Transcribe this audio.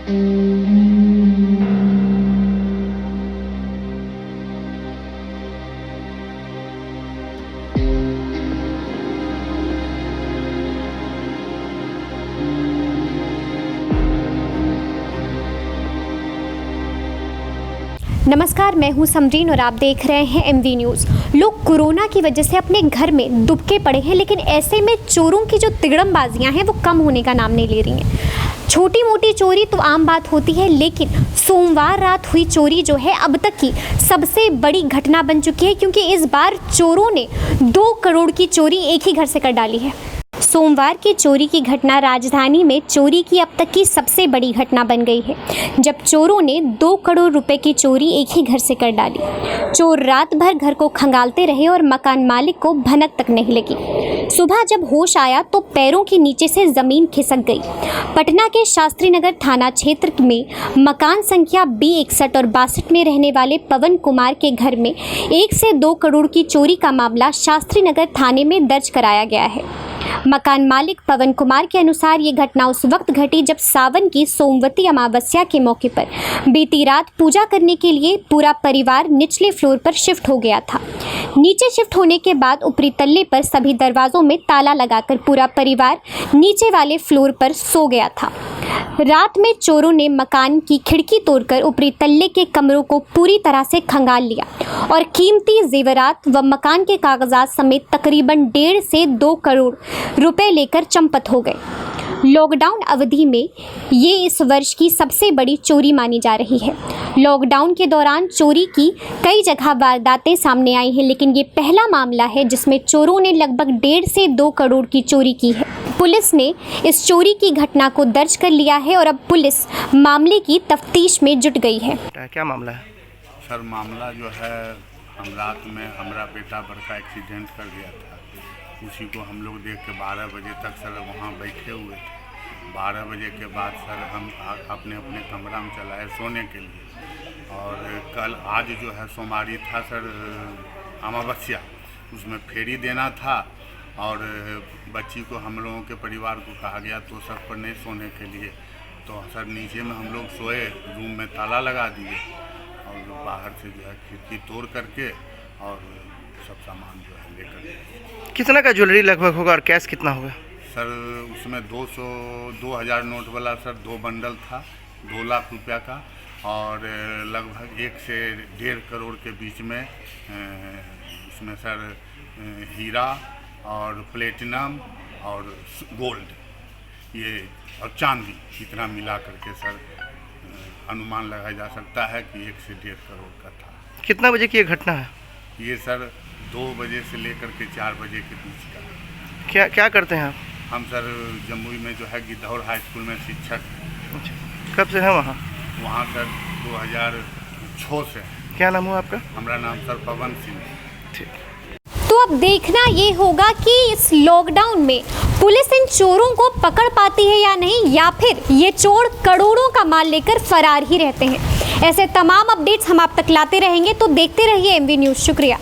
नमस्कार, मैं हूं समरीन और आप देख रहे हैं एमवी न्यूज़। लोग कोरोना की वजह से अपने घर में दुबके पड़े हैं, लेकिन ऐसे में चोरों की जो तिगड़मबाजियां हैं वो कम होने का नाम नहीं ले रही हैं। छोटी मोटी चोरी तो आम बात होती है, लेकिन सोमवार रात हुई चोरी जो है अब तक की सबसे बड़ी घटना बन चुकी है, क्योंकि इस बार चोरों ने 2 करोड़ की चोरी एक ही घर से कर डाली है। सोमवार की चोरी की घटना राजधानी में चोरी की अब तक की सबसे बड़ी घटना बन गई है, जब चोरों ने 2 करोड़ रुपए की चोरी एक ही घर से कर डाली। चोर रात भर घर को खंगालते रहे और मकान मालिक को भनक तक नहीं लगी। सुबह जब होश आया तो पैरों के नीचे से जमीन खिसक गई। पटना के शास्त्री नगर थाना क्षेत्र में मकान संख्या B61 और 62 में रहने वाले पवन कुमार के घर में 1 से 2 करोड़ की चोरी का मामला शास्त्री नगर थाने में दर्ज कराया गया है। मकान मालिक पवन कुमार के अनुसार ये घटना उस वक्त घटी जब सावन की सोमवती अमावस्या के मौके पर बीती रात पूजा करने के लिए पूरा परिवार निचले फ्लोर पर शिफ्ट हो गया था। नीचे शिफ्ट होने के बाद ऊपरी तल्ले पर सभी दरवाजों में ताला लगाकर पूरा परिवार नीचे वाले फ्लोर पर सो गया था। रात में चोरों ने मकान की खिड़की तोड़कर ऊपरी तल्ले के कमरों को पूरी तरह से खंगाल लिया और कीमती जेवरात व मकान के कागजात समेत तकरीबन 1.5 से 2 करोड़ रुपए लेकर चंपत हो गए। लॉकडाउन अवधि में ये इस वर्ष की सबसे बड़ी चोरी मानी जा रही है। लॉकडाउन के दौरान चोरी की कई जगह वारदातें सामने आई हैं, लेकिन ये पहला मामला है जिसमें चोरों ने लगभग 1.5 से 2 करोड़ की चोरी की है। पुलिस ने इस चोरी की घटना को दर्ज कर लिया है और अब पुलिस मामले की तफ्तीश में जुट गई है। क्या मामला है सर? मामला जो है, हम रात में हमारा बेटा बड़का एक्सीडेंट कर गया था। उसी को हम लोग देख के 12 बजे तक सर वहाँ बैठे हुए थे। 12 बजे के बाद सर हम अपने अपने कमरा में चलाए सोने के लिए। और आज जो है सोमवारी था सर, अमावस्या, उसमें फेरी देना था और बच्ची को हम लोगों के परिवार को कहा गया तो सर पर नहीं सोने के लिए। तो सर नीचे में हम लोग सोए, रूम में ताला लगा दिए और बाहर से जो है खिड़की तोड़ करके और सब सामान जो है लेकर। कितना का ज्वेलरी लगभग होगा और कैश कितना होगा? सर उसमें 2000 नोट वाला सर 2 बंडल था, 2 लाख रुपया का, और लगभग 1 से 1.5 करोड़ के बीच में उसमें सर हीरा और प्लेटिनम और गोल्ड ये और चांदी इतना मिला करके सर अनुमान लगाया जा सकता है कि 1 से 1.5 करोड़ का था। कितना बजे की ये घटना है? ये सर 2 बजे से लेकर के 4 बजे के बीच का। क्या करते हैं आप? हम सर जमुई में जो है गिद्धौर हाई स्कूल में शिक्षक। कब से हैं वहाँ? वहाँ सर 2006 से। क्या नाम हुआ आपका? हमारा नाम सर पवन सिंह। ठीक। तो अब देखना ये होगा कि इस लॉकडाउन में पुलिस इन चोरों को पकड़ पाती है या नहीं, या फिर ये चोर करोड़ों का माल लेकर फरार ही रहते हैं। ऐसे तमाम अपडेट्स हम आप तक लाते रहेंगे, तो देखते रहिए एमवी न्यूज़। शुक्रिया।